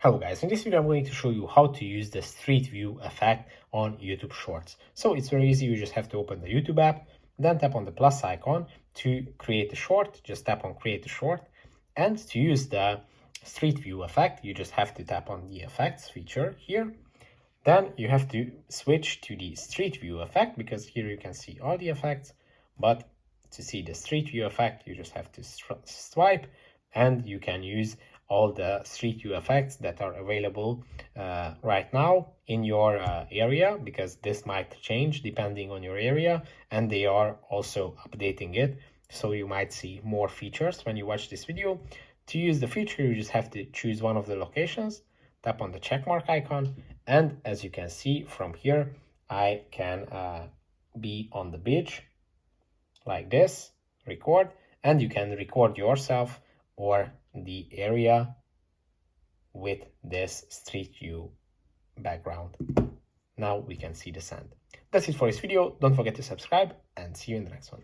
Hello guys, in this video I'm going to show you how to use the Street View effect on YouTube Shorts. So it's very easy, you just have to open the YouTube app, then tap on the plus icon to create a short, just tap on create a short, and to use the Street View effect, you just have to tap on the effects feature here. Then you have to switch to the Street View effect because here you can see all the effects, but to see the Street View effect, you just have to swipe and you can use all the Street View effects that are available right now in your area, because this might change depending on your area and they are also updating it. So you might see more features when you watch this video. To use the feature, you just have to choose one of the locations, tap on the check mark icon, and as you can see from here, I can be on the beach like this, record, and you can record yourself or the area with this Street View background. Now we can see the sand. That's it for this video. Don't forget to subscribe and see you in the next one.